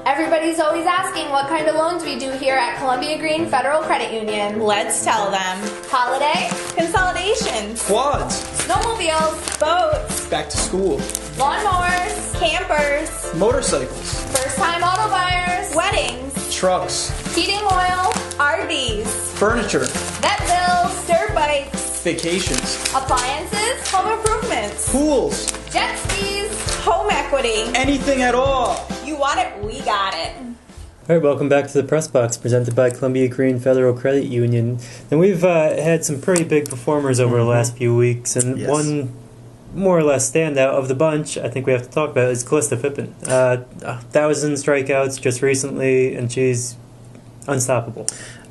Everybody's always asking what kind of loans we do here at Columbia Green Federal Credit Union. Let's tell them. Holiday, Consolidations, Quads, snowmobiles, Boats, back to school, lawnmowers, campers, motorcycles, first-time auto buyers, weddings, trucks, heating oil, RVs, furniture, vet bills, dirt bikes, vacations, appliances, home improvements, pools, jet skis. home equity. anything at all. You want it, we got it. All right, welcome back to the Press Box, presented by Columbia Green Federal Credit Union. And we've had some pretty big performers over the last few weeks, and Yes. one more or less standout of the bunch I think we have to talk about is Callista Pippen. 1,000 strikeouts just recently, and she's unstoppable.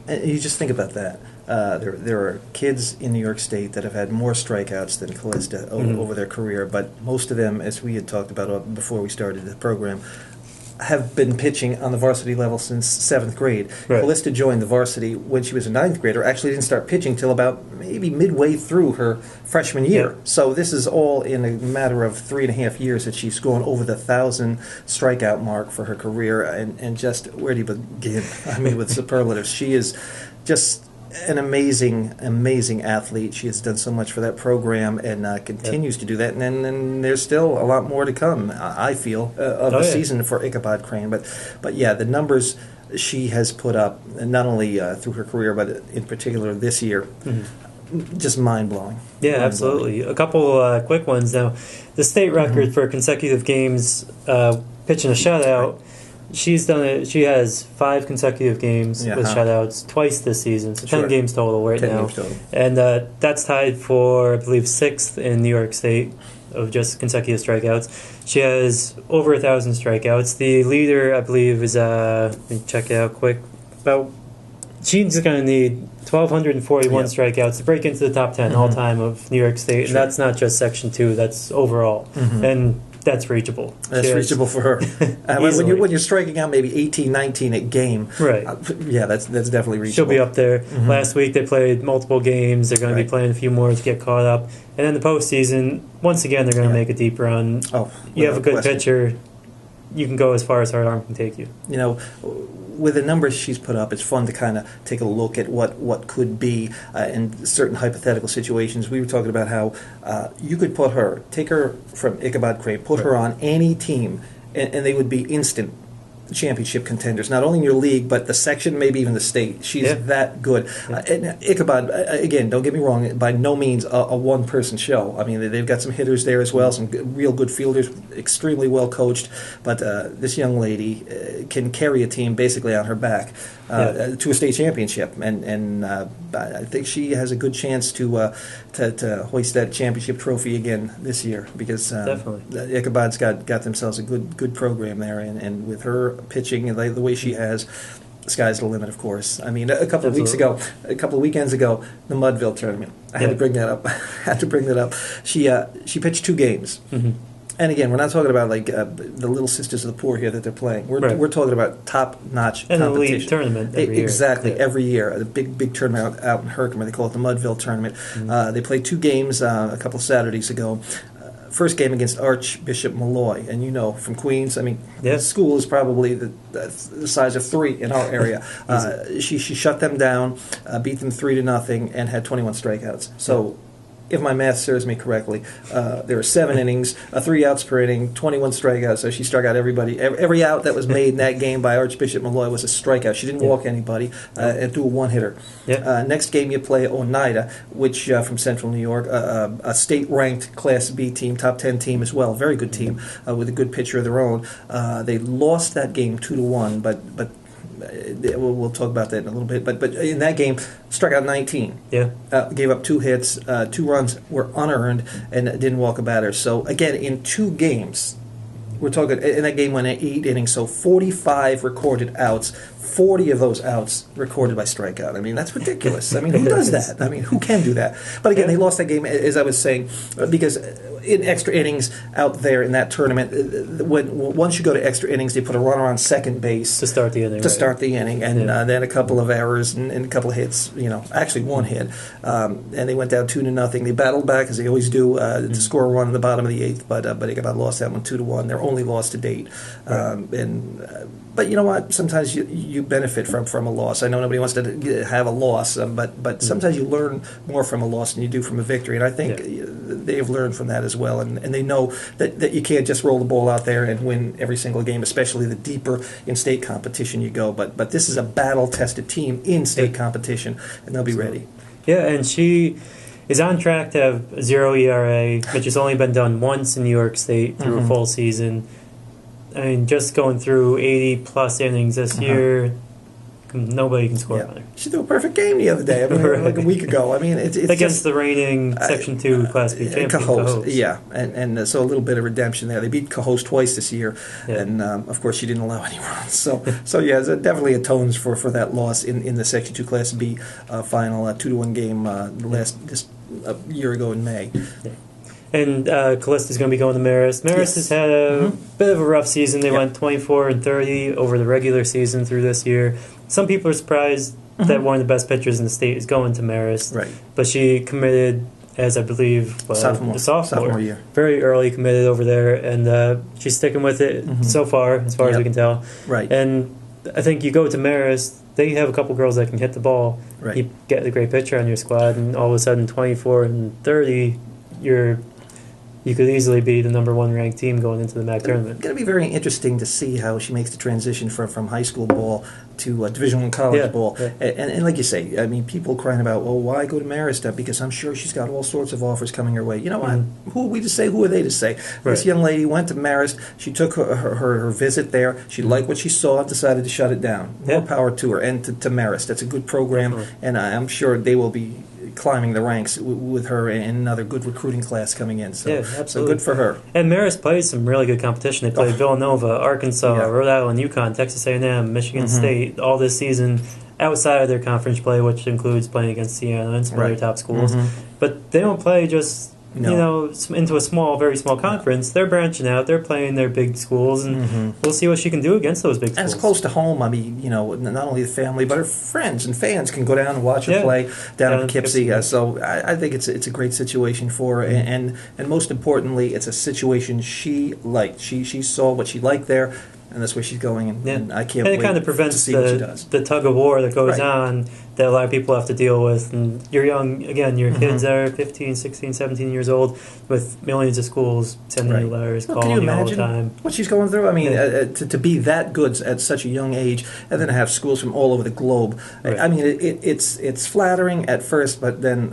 And you just think about that. There are kids in New York State that have had more strikeouts than Callista over their career, but most of them, as we had talked about before we started the program, have been pitching on the varsity level since 7th grade. Right. Callista joined the varsity when she was a 9th grader, actually didn't start pitching till about maybe midway through her freshman year. Yeah. So this is all in a matter of 3.5 years that she's gone over the 1,000 strikeout mark for her career, and just, where do you begin? I mean, with superlatives. She is just an amazing athlete. She has done so much for that program and continues to do that. And then there's still a lot more to come, I feel, of the season for Ichabod Crane. But yeah, the numbers she has put up, not only through her career, but in particular this year, just mind-blowing. Yeah, absolutely. A couple quick ones now. The state record for consecutive games pitching a shutout. She's done it. She has 5 consecutive games with shutouts twice this season, so 10 games total right 10 now. games total. And that's tied for, I believe, 6th in New York State of just consecutive strikeouts. She has over 1,000 strikeouts. The leader, I believe, is let me check it out quick. She's going to need 1,241 strikeouts to break into the top 10 all time of New York State, and that's not just Section 2. That's overall, and that's reachable. That's reachable for her. When you're striking out maybe 18, 19 a game, right? That's definitely reachable. She'll be up there. Last week they played multiple games. They're going to be playing a few more to get caught up. And then the postseason, once again, they're going to make a deep run. You have a good pitcher, you can go as far as her arm can take you. You know, with the numbers she's put up, it's fun to kind of take a look at what could be in certain hypothetical situations. We were talking about how you could take her from Ichabod Crane, put her on any team, and they would be instant championship contenders, not only in your league, but the section, maybe even the state. She's that good. And Ichabod, again, don't get me wrong, by no means a one-person show. I mean, they've got some hitters there as well, some real good fielders, extremely well coached, but this young lady can carry a team basically on her back to a state championship, and I think she has a good chance to hoist that championship trophy again this year, because Ichabod's got themselves a good program there, and with her pitching and the way she has, the sky's the limit, of course. I mean, a couple of weekends ago, the Mudville tournament. I had to bring that up. She pitched 2 games. And again, we're not talking about like the Little Sisters of the Poor here that they're playing. We're talking about top-notch competition. And the league tournament every year. Exactly, every year. A big tournament out in Herkimer. They call it the Mudville tournament. They played 2 games a couple Saturdays ago. First game against Archbishop Malloy, and you know, from Queens, I mean, the school is probably the size of 3 in our area. She shut them down, beat them 3-0, and had 21 strikeouts. So, if my math serves me correctly, there were 7 innings, 3 outs per inning, 21 strikeouts. So she struck out everybody. Every out that was made in that game by Archbishop Malloy was a strikeout. She didn't walk anybody and threw a 1-hitter. Next game you play Oneida, which from Central New York, a state-ranked Class B team, top 10 team as well, very good team with a good pitcher of their own. They lost that game 2-1, but we'll talk about that in a little bit. But in that game, struck out 19. Gave up 2 hits. 2 runs were unearned and didn't walk a batter. So again, in 2 games, we're talking, and that game went 8 innings. So 45 recorded outs. 40 of those outs recorded by strikeout. I mean, that's ridiculous. I mean, who does that? I mean, who can do that? But again, they lost that game, as I was saying, because in extra innings out there in that tournament. Once you go to extra innings, they put a runner on second base to start the inning. And then a couple of errors and a couple of hits. Actually one hit, and they went down 2-0. They battled back as they always do to score a run in the bottom of the eighth, but they got lost that one 2-1. Their only loss to date, but you know what? Sometimes you benefit from a loss. I know nobody wants to have a loss, but sometimes you learn more from a loss than you do from a victory. And I think they've learned from that as well. And they know that you can't just roll the ball out there and win every single game, especially the deeper in state competition you go. But this is a battle-tested team in state competition, and they'll be ready. Yeah, and she is on track to have a 0 ERA, which has only been done once in New York State through a full season. I mean, just going through 80-plus innings this year, nobody can score on her. She threw a perfect game the other day, like a week ago. I mean, it's against just, the reigning Section 2 Class B champion, Cahost. Yeah, and so a little bit of redemption there. They beat Cahost twice this year, and of course she didn't allow any runs. So yeah, it definitely atones for that loss in the Section 2 Class B final 2-1 game this year ago in May. Yeah. And Callista's going to be going to Marist. Marist has had a bit of a rough season. They went 24-30 over the regular season through this year. Some people are surprised that one of the best pitchers in the state is going to Marist. Right. But she committed, as I believe, sophomore year. Very early committed over there, and she's sticking with it so far as we can tell. Right. And I think you go to Marist, they have a couple girls that can hit the ball. Right. You get a great pitcher on your squad, and all of a sudden 24-30, you could easily be the number 1 ranked team going into the MAC tournament. It's going to be very interesting to see how she makes the transition from high school ball to Division I college ball. Yeah. And like you say, I mean, people crying about, well, why go to Marist? Because I'm sure she's got all sorts of offers coming her way. You know what? Who are we to say? Who are they to say? This young lady went to Marist. She took her visit there. She liked what she saw, decided to shut it down. More power to her and to Marist. That's a good program, and I'm sure they will be climbing the ranks with her and another good recruiting class coming in. So, so good for her. And Marist plays some really good competition. They play Villanova, Arkansas, Rhode Island, UConn, Texas A&M, Michigan State, all this season outside of their conference play, which includes playing against Siena and some other top schools. But they don't play just into a very small conference. They're branching out. They're playing their big schools, and we'll see what she can do against those big schools. And it's close to home. I mean, not only the family, but her friends and fans can go down and watch her play down in Poughkeepsie. So I think it's a great situation for her, and most importantly, it's a situation she liked. She saw what she liked there, and that's where she's going, and I can't wait it kind of prevents to see what she does. The tug of war that goes on that a lot of people have to deal with. And you're young, again, your kids are 15, 16, 17 years old with millions of schools sending you letters, calling you all the time. What she's going through? I mean, to be that good at such a young age and then have schools from all over the globe. I mean, it's flattering at first, but then,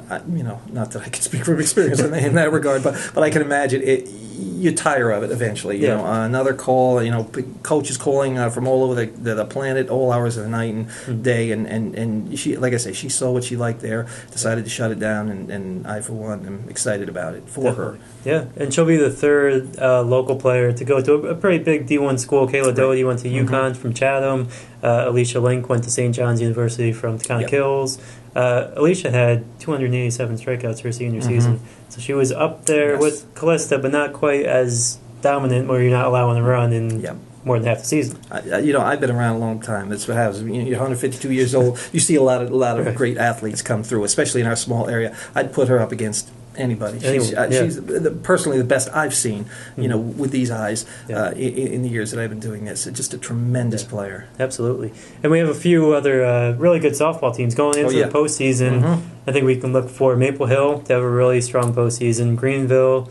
not that I can speak from experience in that regard, but I can imagine you tire of it eventually. You know, another call, coaches calling from all over the planet, all hours of the night and day, and she, like I say, she saw what she liked there, decided to shut it down, and I, for one, am excited about it for her. Yeah, and she'll be the third local player to go to a pretty big D1 school. Kayla Doty went to UConn from Chatham. Alicia Link went to St. John's University from Taconic Hills. Alicia had 287 strikeouts her senior season, so she was up there with Callista, but not quite as dominant where you're not allowing a run in more than half the season. I've been around a long time. That's what happens. You're 152 years old. You see a lot of great athletes come through, especially in our small area. I'd put her up against anybody. She's personally the best I've seen, with these eyes in the years that I've been doing this. Just a tremendous player. Absolutely. And we have a few other really good softball teams going into the postseason. I think we can look for Maple Hill to have a really strong postseason. Greenville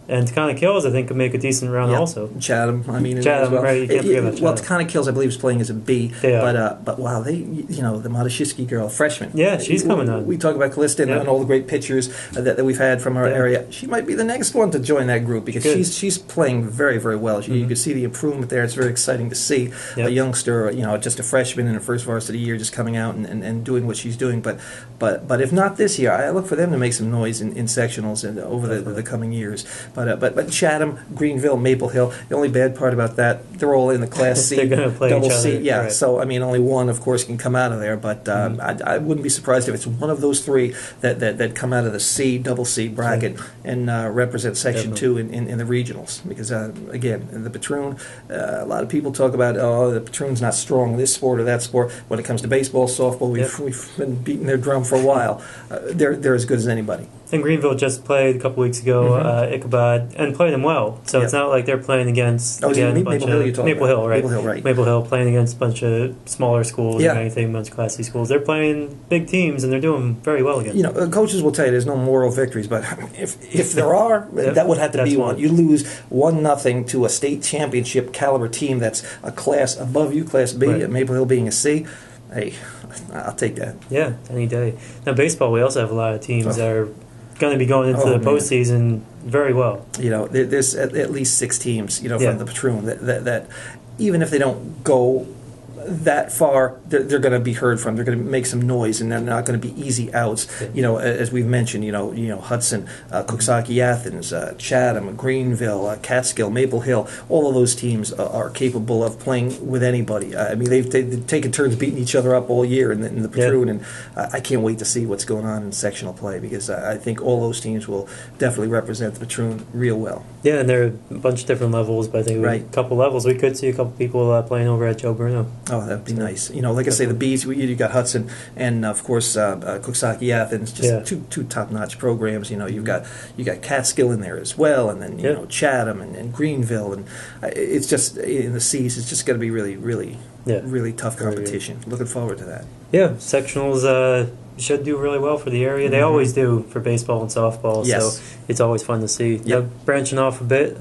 and Taconic Hills, I think, could make a decent run also. Chatham, Chatham, right? You can't forget about Chatham. Well, Taconic Hills, I believe, is playing as a B. But wow, they, the Matashitsky girl, freshman. Yeah, she's coming on. We talk about Callista and all the great pitchers that we've had from our area. She might be the next one to join that group because she's playing very, very well. You can see the improvement there. It's very exciting to see a youngster, just a freshman in her first varsity year, just coming out and doing what she's doing. But if not this year, I look for them to make some noise in sectionals and over the coming years. But Chatham, Greenville, Maple Hill. The only bad part about that, they're all in the Class C, They're gonna play double each C. other, Yeah, right. so I mean, only one, of course, can come out of there. But I wouldn't be surprised if it's one of those three that come out of the C, double C bracket and represent Section Definitely. 2 in the regionals. Because again, in the Patroon, a lot of people talk about the Patroon's not strong in this sport or that sport. When it comes to baseball, softball, we've been beating their drum for a while. They're as good as anybody. And Greenville just played a couple weeks ago, Ichabod, and played them well. So it's not like they're playing against Oh, again, a Maple bunch Hill of you're talking Maple about. Hill, right? Maple Hill, right. Maple Hill playing against a bunch of smaller schools Yeah. or anything, a bunch of Class C schools. They're playing big teams and they're doing very well again. Coaches will tell you there's no moral victories, but if there are, that would have to That's be one. one. You lose 1-0 to a state championship caliber team that's a class above you, Class B. Right. Maple Hill being a C. Hey, I'll take that. Yeah, any day. Now baseball, we also have a lot of teams that are going to be going into the man. postseason very well. There's at least 6 teams, Yeah. from the Patroon that even if they don't go that far, they're going to be heard from. They're going to make some noise, and they're not going to be easy outs. As we've mentioned, Hudson, Cooksaki, Athens, Chatham, Greenville, Catskill, Maple Hill. All of those teams are capable of playing with anybody. I mean, they've taken turns beating each other up all year in the Patroon, and I can't wait to see what's going on in sectional play because I think all those teams will definitely represent the Patroon real well. Yeah, and there are a bunch of different levels, but I think Right. a couple levels. We could see a couple people playing over at Joe Bruno. Oh, that'd be nice. Like I say, the Bees, you got Hudson and, of course, Cooksaki, Athens, just two top-notch programs. You've got Catskill in there as well, and then, Chatham and Greenville. And it's just, in the C's, it's just going to be really, really, really tough competition. Looking forward to that. Yeah, sectionals should do really well for the area. They always do for baseball and softball, Yes. so it's always fun to see. Yep. Now, branching off a bit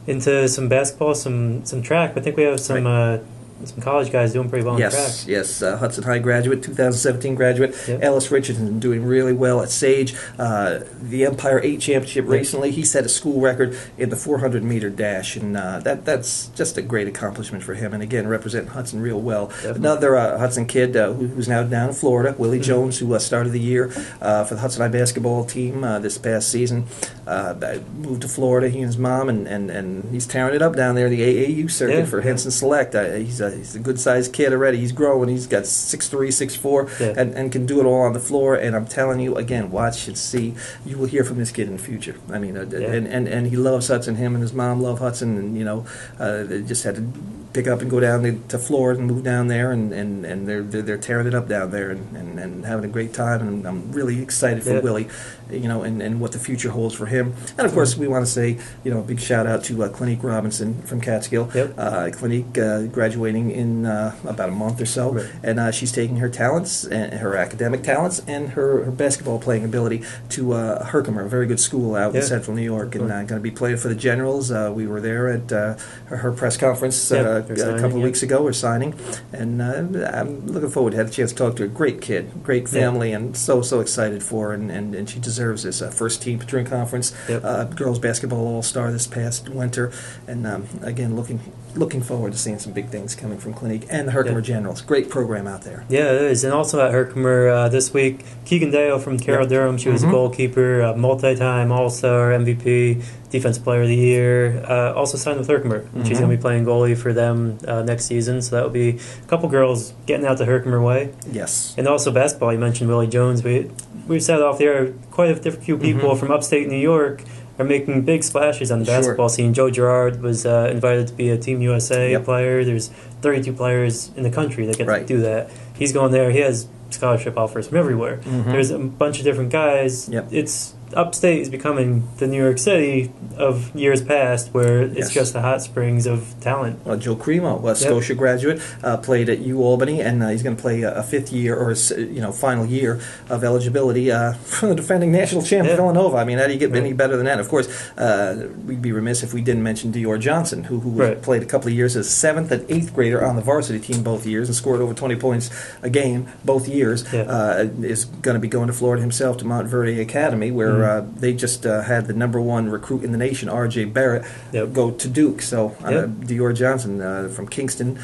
into some basketball, some track. I think we have some college guys doing pretty well in track. Yes. Hudson High graduate, 2017 graduate. Yep. Ellis Richardson doing really well at Sage. The Empire 8 Championship recently, he set a school record in the 400-meter dash, and that's just a great accomplishment for him. And again, representing Hudson real well. Definitely. Another Hudson kid who's now down in Florida, Willie Jones, who started the year for the Hudson High basketball team this past season. Moved to Florida, he and his mom, and he's tearing it up down there in the AAU circuit for Henson Select. He's a good-sized kid already. He's growing. He's got 6'3", 6'4", and can do it all on the floor. And I'm telling you, again, watch and see. You will hear from this kid in the future. I mean, and he loves Hudson. Him and his mom love Hudson, and they just had to pick up and go down to Florida and move down there, and they're tearing it up down there and having a great time. And I'm really excited for Willie, and what the future holds for him. And of course, we want to say, a big shout out to Clinique Robinson from Catskill. Clinique graduating in about a month or so, and she's taking her talents, and her academic talents, and her basketball playing ability to Herkimer, a very good school out in Central New York, and going to be playing for the Generals. We were there at her press conference a couple of weeks ago. We're signing, and I'm looking forward. Had a chance to talk to a great kid, great family, and so excited for her, and she deserves this first team Patroon Conference girls basketball all-star this past winter, and again looking forward to seeing some big things coming from Clinique and the Herkimer Generals. Great program out there. Yeah, it is. And also at Herkimer this week, Keegan Dale from Carroll Durham. She was a goalkeeper, multi-time All-Star, MVP, Defensive Player of the Year. Also signed with Herkimer. She's going to be playing goalie for them next season. So that will be a couple girls getting out the Herkimer way. Yes. And also basketball. You mentioned Willie Jones. We said off there, quite a few people from upstate New York are making big splashes on the basketball scene. Joe Girard was invited to be a Team USA player. There's 32 players in the country that get to do that. He's going there. He has scholarship offers from everywhere. There's a bunch of different guys. It's upstate is becoming the New York City of years past, where it's just the hot springs of talent. Well, Joe Cremo, a Scotia graduate, played at UAlbany, and he's going to play a fifth year or final year of eligibility for the defending national champ Villanova. I mean, how do you get any better than that? Of course, we'd be remiss if we didn't mention Dior Johnson, who played a couple of years as 7th and 8th grader on the varsity team both years and scored over 20 points a game both years. Is going to be going to Florida himself to Montverde Academy, where where they just had the #1 recruit in the nation, R.J. Barrett, go to Duke. So Dior Johnson from Kingston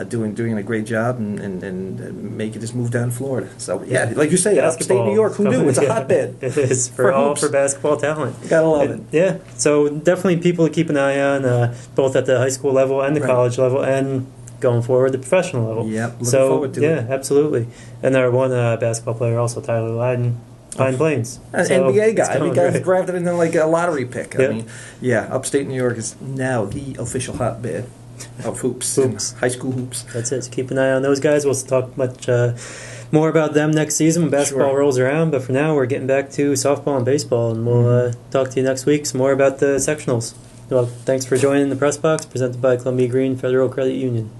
doing a great job and making his move down to Florida. So yeah, like you say, upstate New York, who knew? It's a hotbed. It is for basketball talent. You gotta love it. Yeah, so definitely people to keep an eye on, both at the high school level and the college level, and going forward the professional level. Yep, looking forward to it. Yeah, absolutely. And our one basketball player also, Tyler Lyden, Pine Plains. An NBA guy. I mean, guys drafted in like a lottery pick. I mean, upstate New York is now the official hotbed of hoops. High school hoops. That's it. So keep an eye on those guys. We'll talk much more about them next season when basketball rolls around. But for now, we're getting back to softball and baseball, and we'll talk to you next week some more about the sectionals. Well, thanks for joining the Press Box, presented by Columbia Green Federal Credit Union.